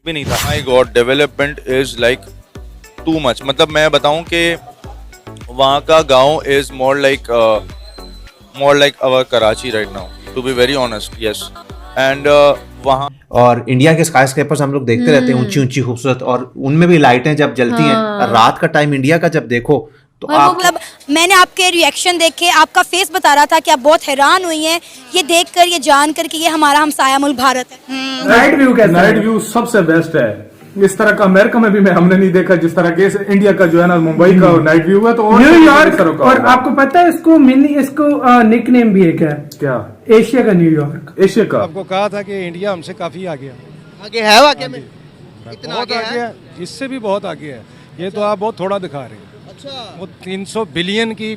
भी नहीं था। My God, development is like too much. मतलब मैं बताऊं कि वहाँ का गांव is more like our Karachi right now, to be very honest. Yes. And वहाँ और इंडिया के स्काई स्क्रेपर्स हम लोग देखते रहते हैं, ऊंची ऊंची खूबसूरत, और उनमें भी लाइटें जब जलती हैं रात का टाइम इंडिया का जब देखो तो और वो आप मतलब मैंने आपके रिएक्शन देखे, आपका फेस बता रहा था कि आप बहुत हैरान हुई हैं ये देखकर, ये जानकर कि ये हमारा हमसाया मुल्क भारत है। नाइट व्यू कैसा? नाइट व्यू सबसे बेस्ट है। इस तरह का अमेरिका में भी हमने नहीं देखा जिस तरह के इंडिया का जो है ना, मुंबई का नाइट व्यू है। तो और न्यूयॉर्क, और आपको पता है इसको निक नेम भी है क्या? क्या? एशिया का न्यूयॉर्क। एशिया का। आपको कहा था कि इंडिया हमसे काफी आगे आगे है वाकई में? इतना बहुत आगे है? इससे भी बहुत आगे है। ये तो आप बहुत थोड़ा दिखा रहे हैं। अच्छा। वो 300 बिलियन की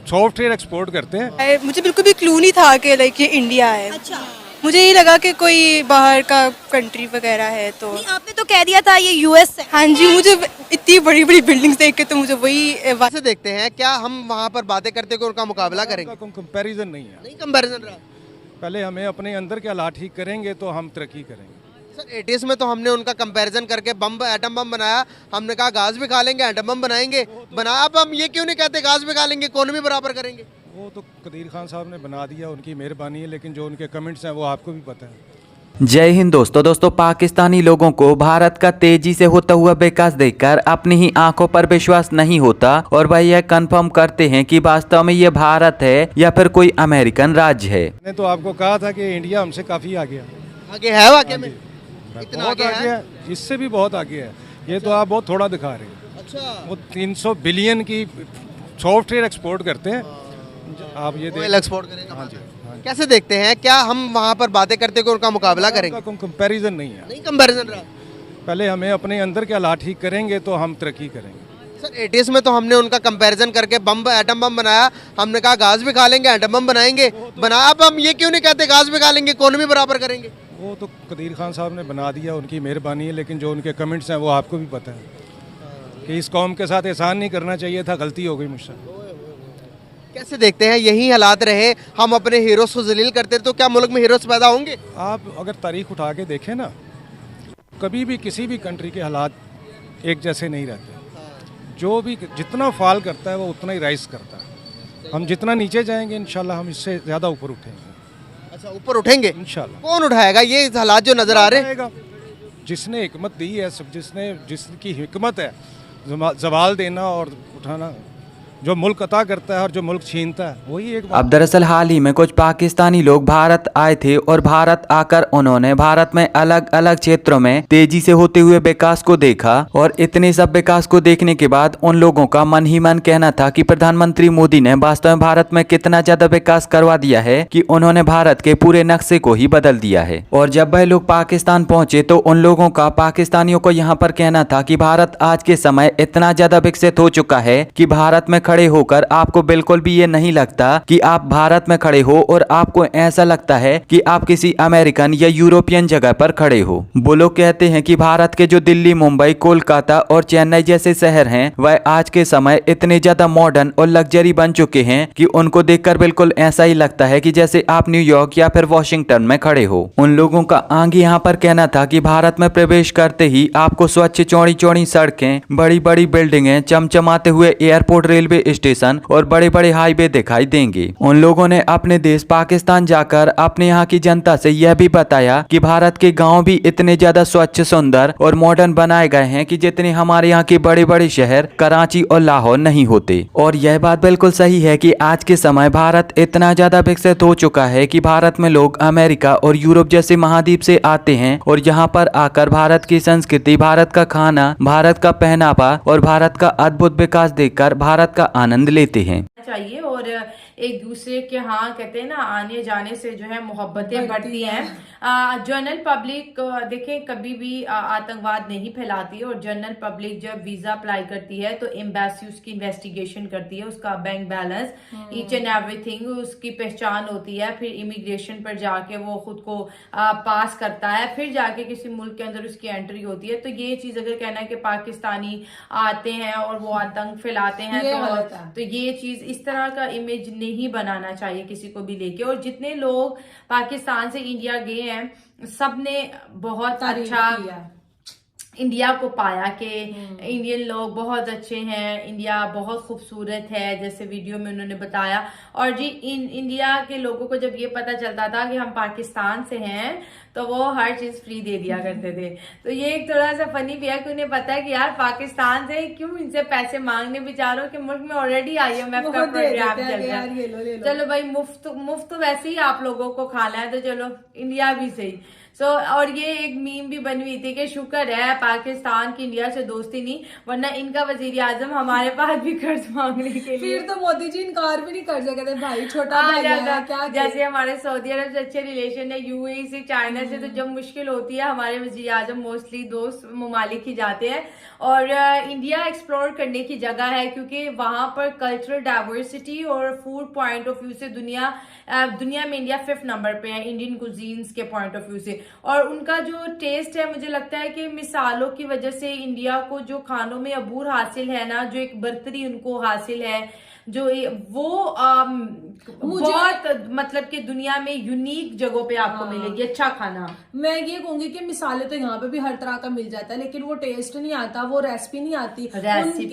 सॉफ्टवेयर एक्सपोर्ट करते हैं। मुझे बिल्कुल भी क्लू नहीं था कि लाइक ये इंडिया है। अच्छा, मुझे ये लगा कि कोई बाहर का कंट्री वगैरह है। तो नहीं, आपने तो कह दिया था ये यूएस है। हाँ जी, मुझे इतनी बड़ी बड़ी बिल्डिंग्स देख के तो मुझे वही से देखते हैं क्या हम वहाँ पर बातें करते हुए उनका मुकाबला करेंगे? कोई कंपैरिजन नहीं है। नहीं कंपैरिजन रहा। पहले हमें अपने अंदर के हालात ठीक करेंगे तो हम तरक्की करेंगे। सर 80s में तो हमने उनका कंपैरिजन करके बम, एटम बम बनाया। हमने कहा गाज भी खा लेंगे, एटम बम बनाएंगे, बनाया। अब हम ये क्यों नहीं कहते गाज भी खा लेंगे, इकोनॉमी बराबर करेंगे? वो तो कदीर खान साहब ने बना दिया, उनकी मेहरबानी है, लेकिन जो उनके कमेंट्स हैं वो आपको भी पता है। जय हिंद दोस्तों पाकिस्तानी लोगों को भारत का तेजी से होता हुआ विकास देखकर अपनी ही आंखों पर विश्वास नहीं होता और वह यह कंफर्म करते हैं कि वास्तव में ये भारत है या फिर कोई अमेरिकन राज्य है। मैंने तो आपको कहा था कि इंडिया हमसे काफी आगे है। आगे है वाकई में? इतना बहुत आगे है? इससे भी बहुत आगे है। ये तो आप बहुत थोड़ा दिखा रहे हैं। अच्छा। वो 300 बिलियन की सॉफ्टवेयर एक्सपोर्ट करते हैं। आप ये ऑयल एक्सपोर्ट करेंगे। कैसे देखते हैं क्या हम वहाँ पर बातें करते हुए उनका मुकाबला करेंगे? कोई कंपैरिजन नहीं है। नहीं कंपैरिजन रहा। पहले हमें अपने अंदर के हालात ठीक करेंगे तो हम तरक्की करेंगे। सर 80s में तो हमने उनका कंपैरिजन करके बम, एटम बम बनाया। हमने कहा गाज भी खा लेंगे, एटम बम बनाएंगे, बनाया। अब हम ये क्यों नहीं कहते गाज भी खा लेंगे, इकोनॉमी बराबर करेंगे? वो तो कदीर खान साहब ने बना दिया, उनकी मेहरबानी है, लेकिन जो उनके कमेंट्स हैं वो आपको भी पता है कि इस कौम के साथ एहसान नहीं करना चाहिए था, गलती हो गई मुझसे। कैसे देखते हैं यही हालात रहे, हम अपने हीरोज को जलील करते तो क्या मुल्क में हीरोज पैदा होंगे? आप अगर तारीख उठा के देखें ना, कभी भी किसी भी कंट्री के हालात एक जैसे नहीं रहते। जो भी जितना फॉल करता है वो उतना ही राइज करता है। हम जितना नीचे जाएंगे इंशाल्लाह हम इससे ज़्यादा ऊपर उठेंगे। अच्छा, ऊपर उठेंगे इंशाल्लाह। कौन उठाएगा ये हालात जो नजर आ रहे हैं? उठाएगा जिसने हिकमत दी है, सब जिसकी हिकमत है जवाल देना और उठाना। जो मुल्क अता करता है और जो मुल्क छीनता है वही एक बात। अब दरअसल हाल ही में कुछ पाकिस्तानी लोग भारत आए थे और भारत आकर उन्होंने भारत में अलग अलग क्षेत्रों में तेजी से होते हुए विकास को देखा और इतने सब विकास को देखने के बाद उन लोगों का मन ही मन कहना था कि प्रधानमंत्री मोदी ने वास्तव में भारत में कितना ज्यादा विकास करवा दिया है कि उन्होंने भारत के पूरे नक्शे को ही बदल दिया है। और जब वह लोग पाकिस्तान पहुंचे तो उन लोगों का पाकिस्तानियों को यहाँ पर कहना था कि भारत आज के समय इतना ज्यादा विकसित हो चुका है कि भारत में खड़े होकर आपको बिल्कुल भी ये नहीं लगता कि आप भारत में खड़े हो और आपको ऐसा लगता है कि आप किसी अमेरिकन या यूरोपियन जगह पर खड़े हो। वो लोग कहते हैं कि भारत के जो दिल्ली, मुंबई, कोलकाता और चेन्नई जैसे शहर हैं वह आज के समय इतने ज्यादा मॉडर्न और लग्जरी बन चुके हैं कि उनको देखकर बिल्कुल ऐसा ही लगता है कि जैसे आप न्यूयॉर्क या फिर वॉशिंगटन में खड़े हो। उन लोगों का आगे यहाँ पर कहना था कि भारत में प्रवेश करते ही आपको स्वच्छ चौड़ी चौड़ी सड़कें, बड़ी बड़ी बिल्डिंगें, चमचमाते हुए एयरपोर्ट, रेलवे स्टेशन और बड़े बड़े हाईवे दिखाई देंगे। उन लोगों ने अपने देश पाकिस्तान जाकर अपने यहाँ की जनता से यह भी बताया कि भारत के गांव भी इतने ज्यादा स्वच्छ, सुंदर और मॉडर्न बनाए गए हैं कि जितने हमारे यहाँ के बड़े बड़े शहर कराची और लाहौर नहीं होते। और यह बात बिल्कुल सही है कि आज के समय भारत इतना ज्यादा विकसित हो चुका है कि भारत में लोग अमेरिका और यूरोप जैसे महाद्वीप से आते हैं और यहाँ पर आकर भारत की संस्कृति, भारत का खाना, भारत का पहनावा और भारत का अद्भुत विकास देखकर भारत का आनंद लेते हैं चाहिए। और एक दूसरे के हाँ कहते हैं ना, आने जाने से जो है मोहब्बतें बढ़ती हैं। जनरल पब्लिक देखें कभी भी आतंकवाद नहीं फैलाती और जनरल पब्लिक जब वीजा अप्लाई करती है तो एम्बेसी उसकी इन्वेस्टिगेशन करती है, उसका bank balance, each and everything, उसकी पहचान होती है। फिर इमिग्रेशन पर जाके वो खुद को पास करता है, फिर जाके किसी मुल्क के अंदर उसकी एंट्री होती है। तो ये चीज अगर कहना है कि पाकिस्तानी आते हैं और वो आतंक फैलाते हैं तो ये चीज, इस तरह का इमेज नहीं बनाना चाहिए किसी को भी लेके। और जितने लोग पाकिस्तान से इंडिया गए हैं सबने बहुत अच्छा इंडिया को पाया कि इंडियन लोग बहुत अच्छे हैं, इंडिया बहुत खूबसूरत है, जैसे वीडियो में उन्होंने बताया। और जी इंडिया के लोगों को जब ये पता चलता था कि हम पाकिस्तान से हैं तो वो हर चीज फ्री दे दिया करते थे। तो ये एक थोड़ा सा फनी भी है कि उन्हें पता है कि यार पाकिस्तान से क्यों इनसे पैसे मांगने, बेचारों के मुल्क में ऑलरेडी IMF का प्रोग्राम चल रहा है। चलो भाई मुफ्त वैसे ही आप लोगों को खाना है तो चलो इंडिया भी सही। और ये एक मीम भी बनी हुई थी कि शुक्र है पाकिस्तान की इंडिया से दोस्ती नहीं, वरना इनका वजीर आजम हमारे पास भी कर्ज मांगने के लिए। फिर तो मोदी जी इनकार भी नहीं कर सकते भाई, छोटा भाई है क्या। जैसे हमारे सऊदी अरब से अच्छे रिलेशन है, UAE से, चाइना से, तो जब मुश्किल होती है हमारे वजीर आजम मोस्टली दोस्त ममालिक ही जाते हैं। और इंडिया एक्सप्लोर करने की जगह है क्योंकि वहां पर कल्चरल डाइवर्सिटी और फूड पॉइंट ऑफ व्यू से दुनिया में इंडिया 5th नंबर पे है इंडियन कुजीन्स के पॉइंट ऑफ व्यू से। और उनका जो टेस्ट है, मुझे लगता है कि मिसालों की वजह से इंडिया को जो खानों में अबूर हासिल है ना, जो एक बर्तरी उनको हासिल है, जो वो बहुत मतलब कि दुनिया में यूनिक जगहों पे आपको मिलेगी अच्छा खाना। मैं ये कहूंगी कि मिसालें तो यहाँ पे भी हर तरह का मिल जाता है, लेकिन वो टेस्ट नहीं आता, वो रेसिपी नहीं आती।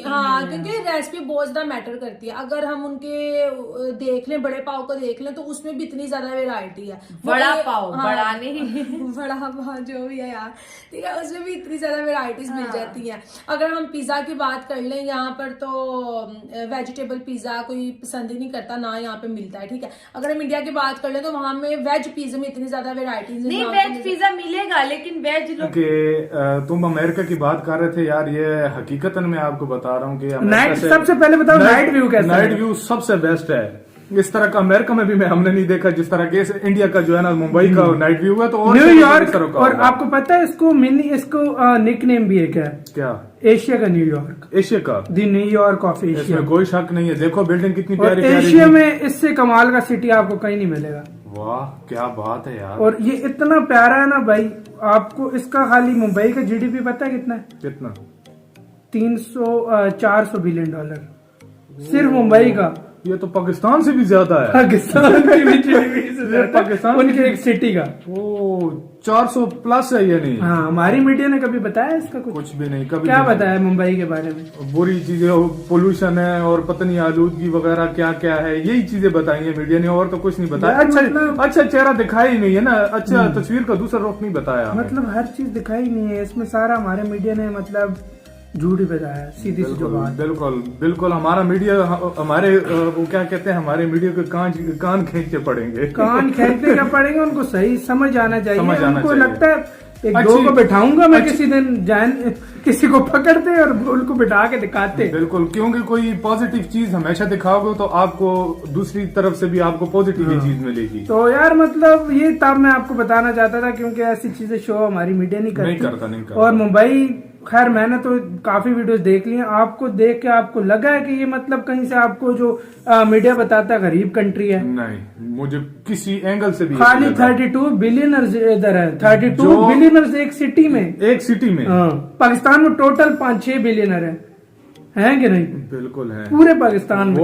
हाँ, क्योंकि रेसिपी बहुत ज्यादा मैटर करती है। अगर हम उनके देख लें, बड़े पाव को देख लें, तो उसमें भी इतनी ज्यादा वेराइटी है। बड़ा पाव, बड़ा नहीं बड़ा पाव जो भी है यार, ठीक है, उसमें भी इतनी ज्यादा वेराइटीज मिल जाती है। अगर हम पिज्जा की बात कर लें, यहाँ पर तो वेजिटेबल पिज्जा कोई पसंद ही नहीं करता, ना यहाँ पे मिलता है, ठीक है। अगर हम इंडिया की बात कर ले तो वहां में वेज पिज्जा में इतनी ज्यादा वेराइटीज नहीं, वेज पिज्जा मिलेगा लेकिन वेज लोग तुम अमेरिका की बात कर रहे थे यार, ये हकीकतन मैं आपको बता रहा हूँ कि नाइट, सबसे पहले बताओ नाइट व्यू कैसा है? नाइट व्यू सबसे बेस्ट है। इस तरह का अमेरिका में भी हमने नहीं देखा जिस तरह के इंडिया का जो है ना मुंबई का नाइट व्यू है, तो और न्यूयॉर्क। और आपको पता है इसको निक नेम भी है क्या? एशिया का न्यूयॉर्क, एशिया का दी न्यूयॉर्क ऑफ एशिया। इसमें कोई शक नहीं है। देखो बिल्डिंग कितनी प्यारी प्यारी। एशिया में इससे कमाल का सिटी आपको कहीं नहीं मिलेगा। वाह क्या बात है यार। और ये इतना प्यारा है ना भाई, आपको इसका खाली मुंबई का GDP पता है कितना है? कितना? 400 बिलियन डॉलर सिर्फ मुंबई का। ये तो पाकिस्तान से भी ज्यादा है। पाकिस्तान की भी GDP से ज्यादा, पाकिस्तान उनके एक सिटी का। ओ 400 प्लस है ये नहीं? हाँ, हमारी मीडिया ने कभी बताया इसका कुछ भी नहीं। कभी क्या बताया मुंबई के बारे में? बुरी चीजें, पोल्यूशन है और पता नहीं आलूदगी वगैरह क्या क्या है, यही चीजें बताई है मीडिया ने, और तो कुछ नहीं बताया। अच्छा चेहरा दिखाया ही नहीं है ना, अच्छा तस्वीर का दूसरा रुख नहीं बताया। मतलब हर चीज दिखाई नहीं है इसमें, सारा हमारे मीडिया ने मतलब झूठ ही बताया, सीधी सी बात। बिल्कुल हमारा मीडिया, हमारे वो क्या कहते हैं, हमारे मीडिया के कान खींचने पड़ेंगे। कान खींचने क्या पड़ेंगे, उनको सही समझ आना चाहिए। उनको लगता है एक अच्छी, दो को बैठाऊंगा मैं किसी दिन, किसी को पकड़ते और उनको बैठा के दिखाते। बिल्कुल, क्योंकि कोई पॉजिटिव चीज हमेशा दिखाओगे तो आपको दूसरी तरफ से भी आपको पॉजिटिव ही चीज मिलेगी। तो यार मतलब ये तब मैं आपको बताना चाहता था, क्योंकि ऐसी चीजें शो हमारी मीडिया नहीं करता। और मुंबई, खैर मैंने तो काफी वीडियोस देख ली हैं, आपको देख के आपको लगा है कि ये मतलब कहीं से आपको जो मीडिया बताता है गरीब कंट्री है? नहीं, मुझे किसी एंगल से भी खाली 32 बिलियनर्स इधर है, 32 बिलियनर्स एक सिटी में। पाकिस्तान में टोटल 5-6 बिलियनर है कि नहीं? बिल्कुल है पूरे पाकिस्तान में।